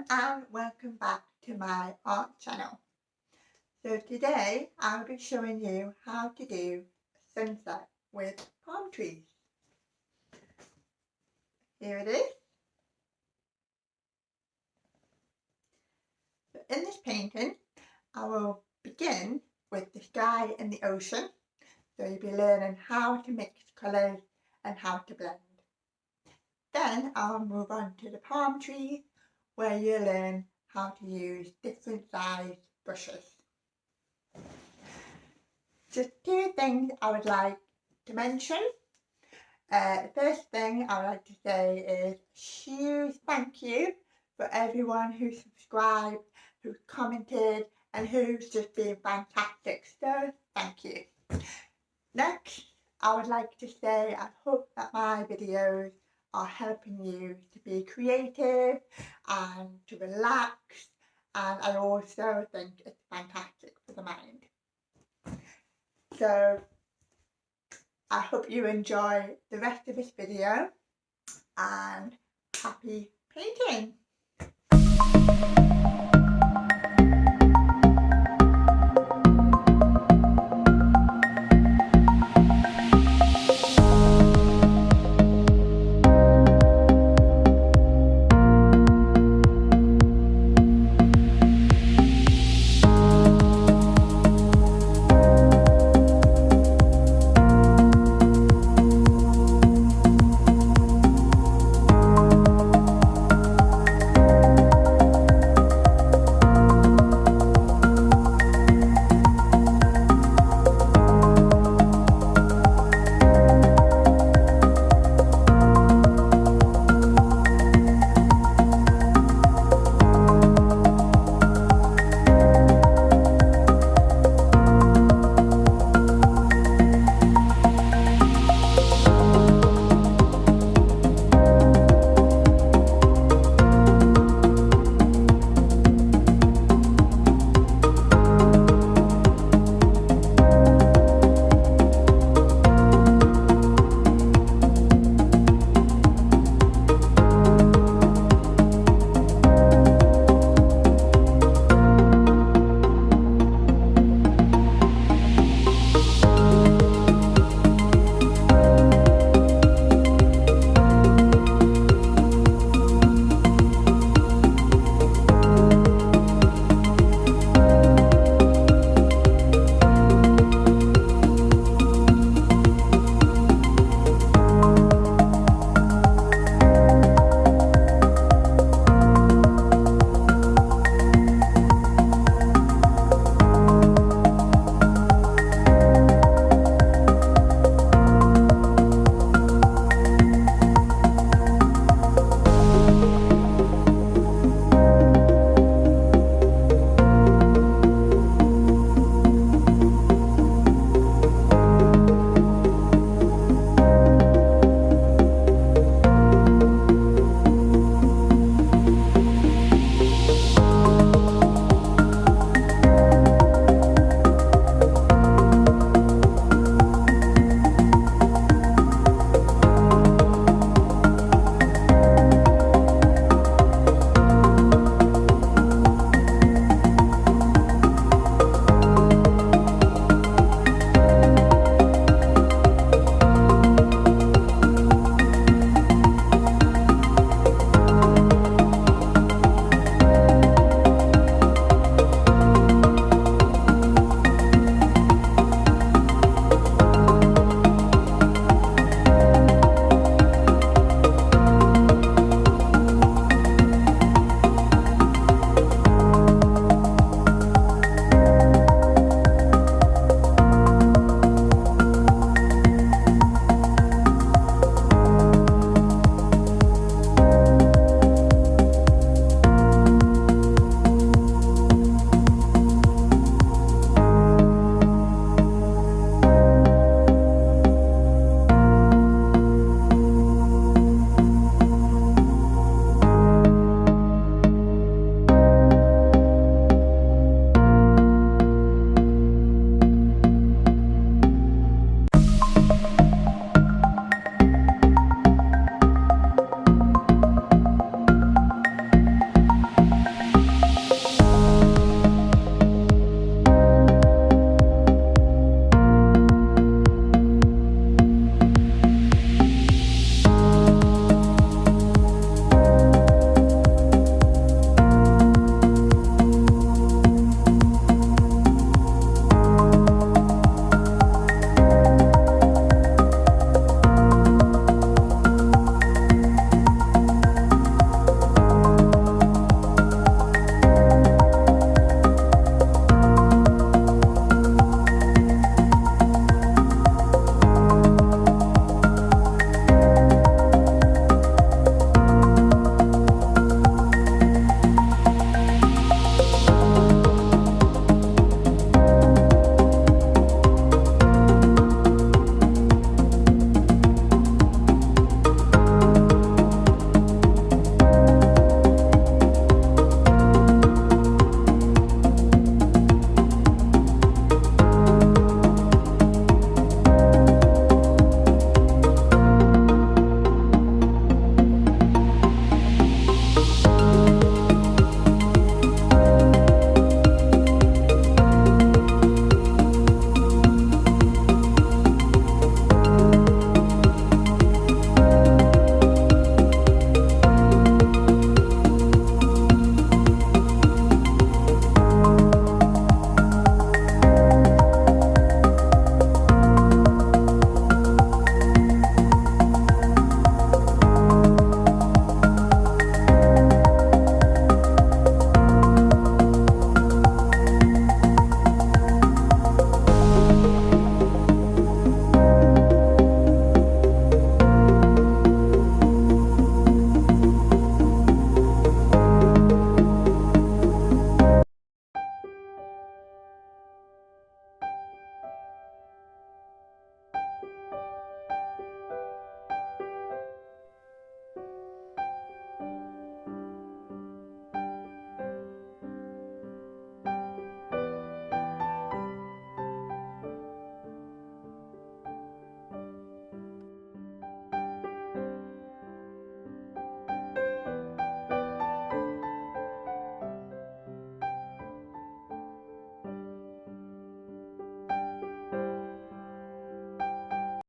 and welcome back to my art channel. So today I'll be showing you how to do a sunset with palm trees. Here it is. So in this painting I will begin with the sky and the ocean. So you'll be learning how to mix colours and how to blend. Then I'll move on to the palm tree, where you learn how to use different size brushes. Just two things I would like to mention. The first thing I would like to say is a huge thank you for everyone who subscribed, who commented and who's just been fantastic. So thank you. Next, I would like to say I hope that my videos are helping you to be creative and to relax, and I also think it's fantastic for the mind. So I hope you enjoy the rest of this video and happy painting!